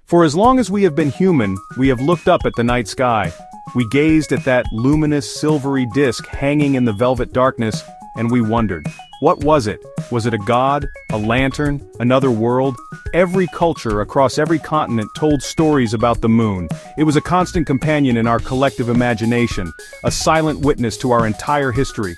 For as long as we have been human, we have looked up at the night sky. We gazed at that luminous silvery disk hanging in the velvet darkness, and we wondered. What was it? Was it a god, a lantern, another world? Every culture across every continent told stories about the moon. It was a constant companion in our collective imagination, a silent witness to our entire history.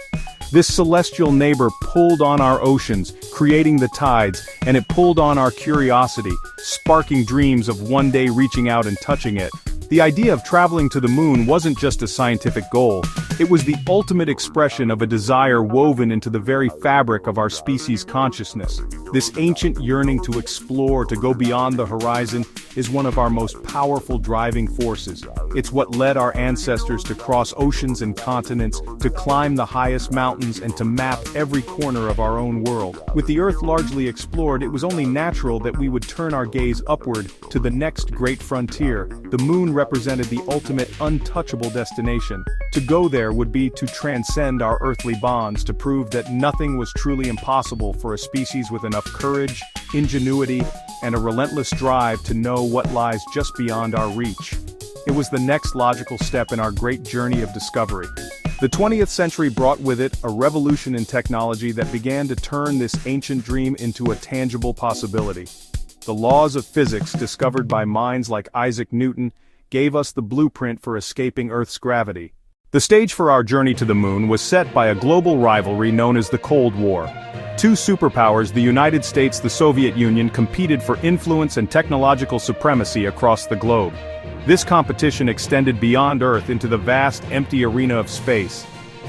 This celestial neighbor pulled on our oceans, creating the tides, and it pulled on our curiosity, sparking dreams of one day reaching out and touching it. The idea of traveling to the moon wasn't just a scientific goal, it was the ultimate expression of a desire woven into the very fabric of our species' consciousness. This ancient yearning to explore, to go beyond the horizon, is one of our most powerful driving forces. It's what led our ancestors to cross oceans and continents, to climb the highest mountains and to map every corner of our own world. With the Earth largely explored, it was only natural that we would turn our gaze upward to the next great frontier. The moon represented the ultimate untouchable destination. To go there would be to transcend our earthly bonds, to prove that nothing was truly impossible for a species with enough courage, ingenuity, and a relentless drive to know what lies just beyond our reach. It was the next logical step in our great journey of discovery. The 20th century brought with it a revolution in technology that began to turn this ancient dream into a tangible possibility. The laws of physics discovered by minds like Isaac Newton gave us the blueprint for escaping Earth's gravity. The stage for our journey to the moon was set by a global rivalry known as the Cold War. Two superpowers, the United States and the Soviet Union, competed for influence and technological supremacy across the globe. This competition extended beyond Earth into the vast, empty arena of space.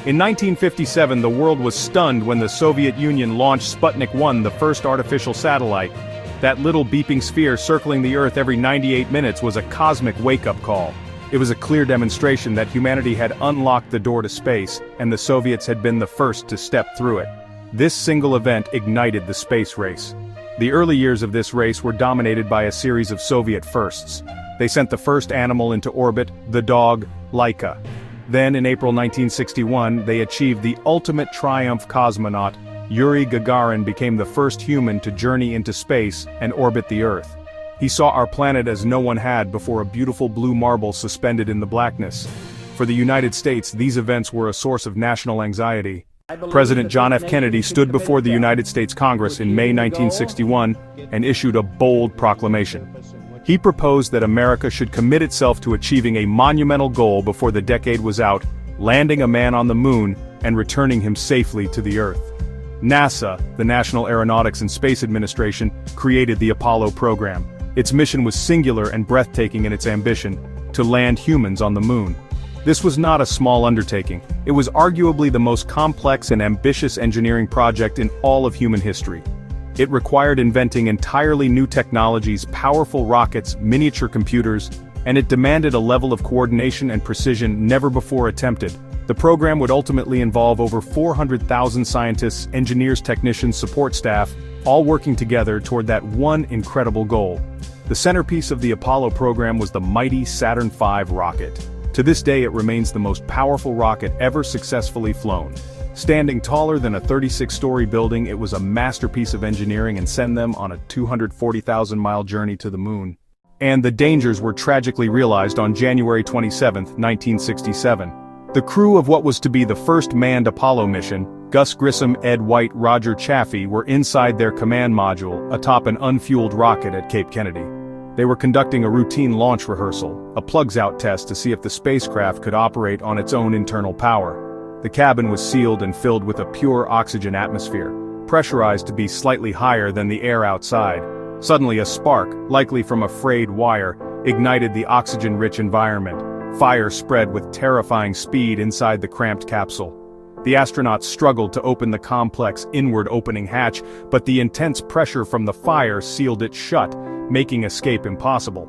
In 1957, the world was stunned when the Soviet Union launched Sputnik 1, the first artificial satellite. That little beeping sphere circling the Earth every 98 minutes was a cosmic wake-up call. It was a clear demonstration that humanity had unlocked the door to space, and the Soviets had been the first to step through it. This single event ignited the space race. The early years of this race were dominated by a series of Soviet firsts. They sent the first animal into orbit, the dog, Laika. Then, in April 1961, they achieved the ultimate triumph. Cosmonaut Yuri Gagarin became the first human to journey into space and orbit the Earth. He saw our planet as no one had before, a beautiful blue marble suspended in the blackness. For the United States, these events were a source of national anxiety. President John F. Kennedy stood before the United States Congress in May 1961 and issued a bold proclamation. He proposed that America should commit itself to achieving a monumental goal before the decade was out, landing a man on the moon and returning him safely to the Earth. NASA, the National Aeronautics and Space Administration, created the Apollo program. Its mission was singular and breathtaking in its ambition, to land humans on the moon. This was not a small undertaking. It was arguably the most complex and ambitious engineering project in all of human history. It required inventing entirely new technologies, powerful rockets, miniature computers, and it demanded a level of coordination and precision never before attempted. The program would ultimately involve over 400,000 scientists, engineers, technicians, support staff, all working together toward that one incredible goal. The centerpiece of the Apollo program was the mighty Saturn V rocket. To this day, it remains the most powerful rocket ever successfully flown. Standing taller than a 36-story building, it was a masterpiece of engineering and sent them on a 240,000-mile journey to the moon. And the dangers were tragically realized on January 27, 1967. The crew of what was to be the first manned Apollo mission, Gus Grissom, Ed White, Roger Chaffee, were inside their command module, atop an unfueled rocket at Cape Kennedy. They were conducting a routine launch rehearsal, a plugs-out test to see if the spacecraft could operate on its own internal power. The cabin was sealed and filled with a pure oxygen atmosphere, pressurized to be slightly higher than the air outside. Suddenly a spark, likely from a frayed wire, ignited the oxygen-rich environment. Fire spread with terrifying speed inside the cramped capsule. The astronauts struggled to open the complex inward opening hatch, but the intense pressure from the fire sealed it shut, making escape impossible.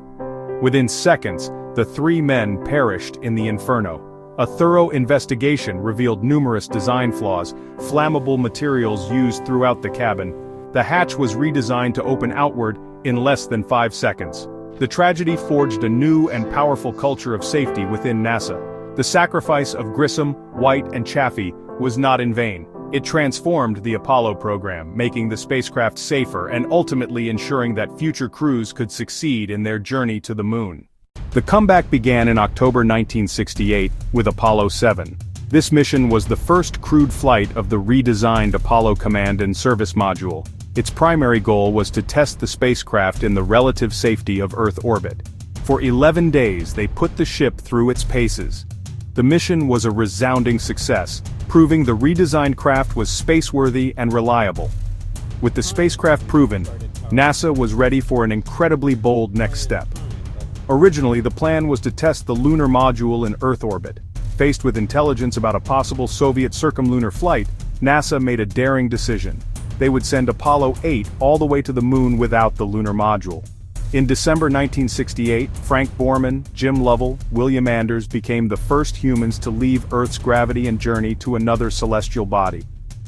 Within seconds, the three men perished in the inferno. A thorough investigation revealed numerous design flaws, flammable materials used throughout the cabin. The hatch was redesigned to open outward in less than 5 seconds. The tragedy forged a new and powerful culture of safety within NASA. The sacrifice of Grissom, White, and Chaffee was not in vain. It transformed the Apollo program, making the spacecraft safer and ultimately ensuring that future crews could succeed in their journey to the moon. The comeback began in October 1968 with Apollo 7. This mission was the first crewed flight of the redesigned Apollo Command and Service Module. Its primary goal was to test the spacecraft in the relative safety of Earth orbit. For 11 days they put the ship through its paces. The mission was a resounding success, proving the redesigned craft was spaceworthy and reliable. With the spacecraft proven, NASA was ready for an incredibly bold next step. Originally, the plan was to test the lunar module in Earth orbit. Faced with intelligence about a possible Soviet circumlunar flight, NASA made a daring decision. They would send Apollo 8 all the way to the moon without the lunar module. In December 1968, Frank Borman, Jim Lovell, William Anders became the first humans to leave Earth's gravity and journey to another celestial body.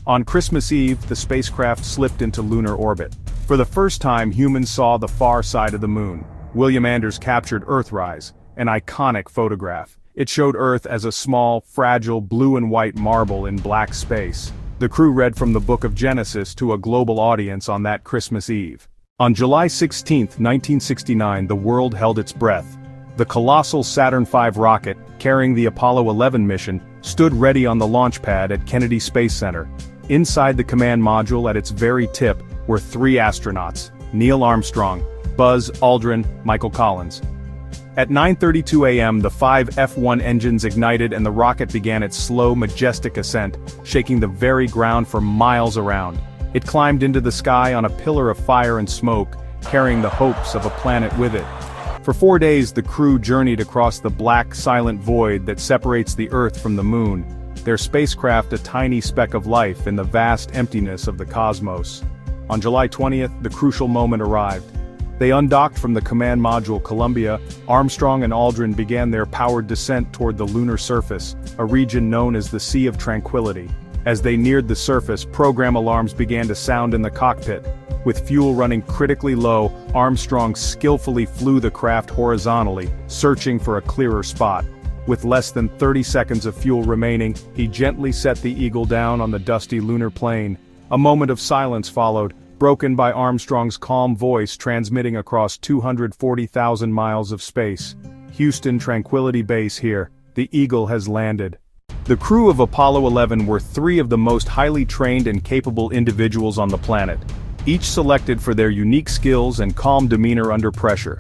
On Christmas Eve, the spacecraft slipped into lunar orbit. For the first time, humans saw the far side of the moon. William Anders captured Earthrise, an iconic photograph. It showed Earth as a small, fragile blue and white marble in black space. The crew read from the Book of Genesis to a global audience on that Christmas Eve. On July 16, 1969, the world held its breath. The colossal Saturn V rocket, carrying the Apollo 11 mission, stood ready on the launch pad at Kennedy Space Center. Inside the command module at its very tip were 3 astronauts: Neil Armstrong, Buzz Aldrin, Michael Collins. At 9:32 a.m. the 5 F-1 engines ignited and the rocket began its slow, majestic ascent, shaking the very ground for miles around. It climbed into the sky on a pillar of fire and smoke, carrying the hopes of a planet with it. For 4 days the crew journeyed across the black, silent void that separates the Earth from the moon, their spacecraft a tiny speck of life in the vast emptiness of the cosmos. On July 20th, the crucial moment arrived. They undocked from the command module Columbia. Armstrong and Aldrin began their powered descent toward the lunar surface, a region known as the Sea of Tranquility. As they neared the surface, program alarms began to sound in the cockpit. With fuel running critically low, Armstrong skillfully flew the craft horizontally, searching for a clearer spot. With less than 30 seconds of fuel remaining, he gently set the Eagle down on the dusty lunar plain. A moment of silence followed, broken by Armstrong's calm voice transmitting across 240,000 miles of space. "Houston Tranquility Base here. The Eagle has landed." The crew of Apollo 11 were 3 of the most highly trained and capable individuals on the planet, each selected for their unique skills and calm demeanor under pressure.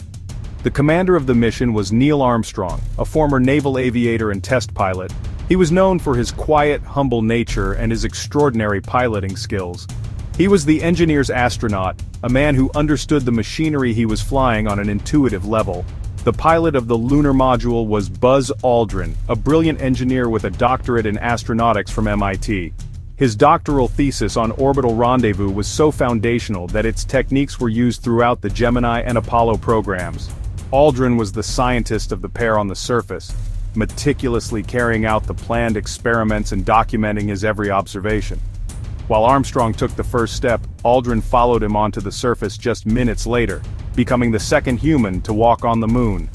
The commander of the mission was Neil Armstrong, a former naval aviator and test pilot. He was known for his quiet, humble nature and his extraordinary piloting skills. He was the engineer's astronaut, a man who understood the machinery he was flying on an intuitive level. The pilot of the lunar module was Buzz Aldrin, a brilliant engineer with a doctorate in astronautics from MIT. His doctoral thesis on orbital rendezvous was so foundational that its techniques were used throughout the Gemini and Apollo programs. Aldrin was the scientist of the pair on the surface, meticulously carrying out the planned experiments and documenting his every observation. While Armstrong took the first step, Aldrin followed him onto the surface just minutes later, becoming the second human to walk on the moon.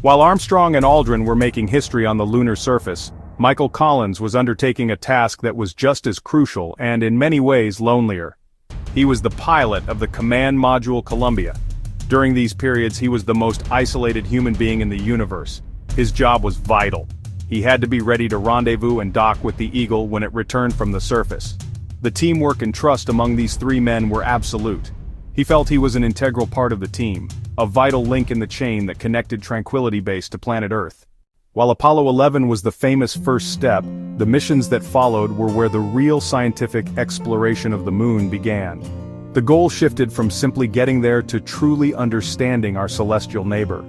While Armstrong and Aldrin were making history on the lunar surface, Michael Collins was undertaking a task that was just as crucial and in many ways lonelier. He was the pilot of the command module Columbia. During these periods he was the most isolated human being in the universe. His job was vital. He had to be ready to rendezvous and dock with the Eagle when it returned from the surface. The teamwork and trust among these 3 men were absolute. He felt he was an integral part of the team, a vital link in the chain that connected Tranquility Base to planet Earth. While Apollo 11 was the famous first step, the missions that followed were where the real scientific exploration of the moon began. The goal shifted from simply getting there to truly understanding our celestial neighbor.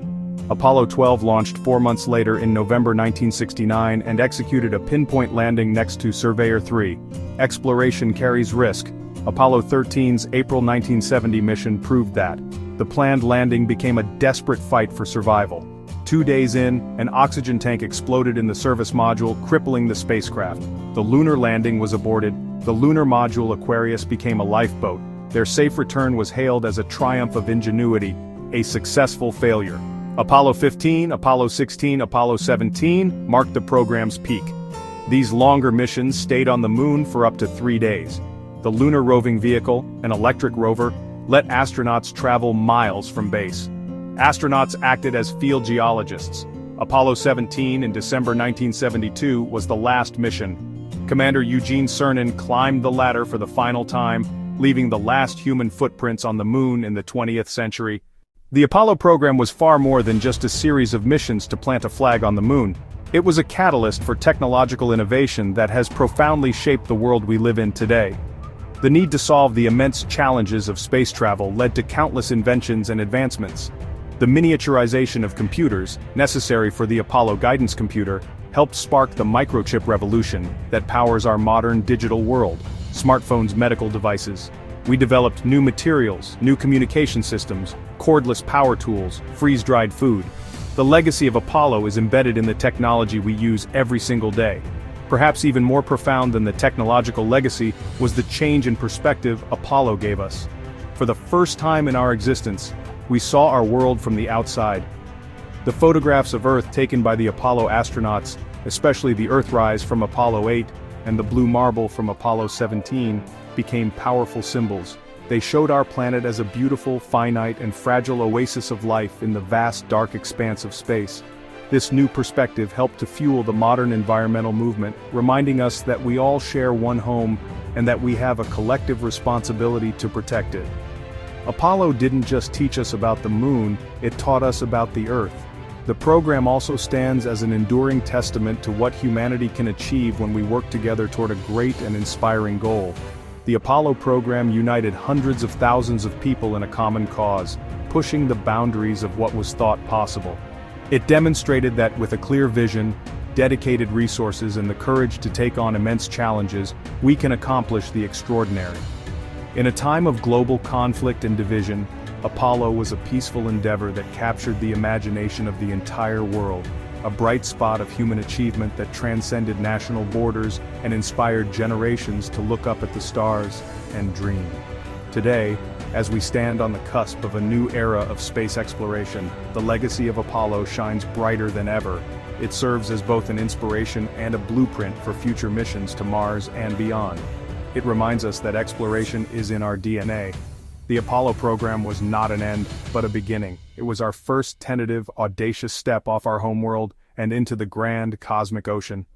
Apollo 12 launched 4 months later in November 1969 and executed a pinpoint landing next to Surveyor 3. Exploration carries risk. Apollo 13's April 1970 mission proved that. The planned landing became a desperate fight for survival. 2 days in, an oxygen tank exploded in the service module, crippling the spacecraft. The lunar landing was aborted. The lunar module Aquarius became a lifeboat. Their safe return was hailed as a triumph of ingenuity, a successful failure. Apollo 15, Apollo 16, Apollo 17 marked the program's peak. These longer missions stayed on the moon for up to 3 days. The lunar roving vehicle, an electric rover, let astronauts travel miles from base. Astronauts acted as field geologists. Apollo 17 in December 1972 was the last mission. Commander Eugene Cernan climbed the ladder for the final time, leaving the last human footprints on the moon in the 20th century. The Apollo program was far more than just a series of missions to plant a flag on the moon. It was a catalyst for technological innovation that has profoundly shaped the world we live in today. The need to solve the immense challenges of space travel led to countless inventions and advancements. The miniaturization of computers, necessary for the Apollo guidance computer, helped spark the microchip revolution that powers our modern digital world, smartphones, medical devices. We developed new materials, new communication systems, cordless power tools, freeze-dried food. The legacy of Apollo is embedded in the technology we use every single day. Perhaps even more profound than the technological legacy was the change in perspective Apollo gave us. For the first time in our existence, we saw our world from the outside. The photographs of Earth taken by the Apollo astronauts, especially the Earthrise from Apollo 8 and the blue marble from Apollo 17, became powerful symbols. They showed our planet as a beautiful, finite, and fragile oasis of life in the vast, dark expanse of space. This new perspective helped to fuel the modern environmental movement, reminding us that we all share one home and that we have a collective responsibility to protect it. Apollo didn't just teach us about the moon, it taught us about the Earth. The program also stands as an enduring testament to what humanity can achieve when we work together toward a great and inspiring goal. The Apollo program united hundreds of thousands of people in a common cause, pushing the boundaries of what was thought possible. It demonstrated that with a clear vision, dedicated resources, and the courage to take on immense challenges, we can accomplish the extraordinary. In a time of global conflict and division, Apollo was a peaceful endeavor that captured the imagination of the entire world, a bright spot of human achievement that transcended national borders and inspired generations to look up at the stars and dream. Today, as we stand on the cusp of a new era of space exploration, the legacy of Apollo shines brighter than ever. It serves as both an inspiration and a blueprint for future missions to Mars and beyond. It reminds us that exploration is in our DNA. The Apollo program was not an end, but a beginning. It was our first tentative, audacious step off our homeworld and into the grand cosmic ocean.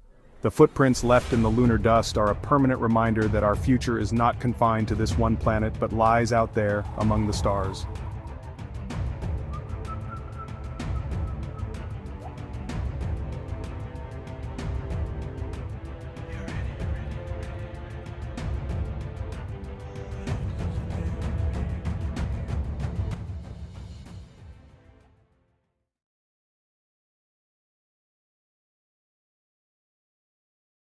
The footprints left in the lunar dust are a permanent reminder that our future is not confined to this one planet but lies out there among the stars.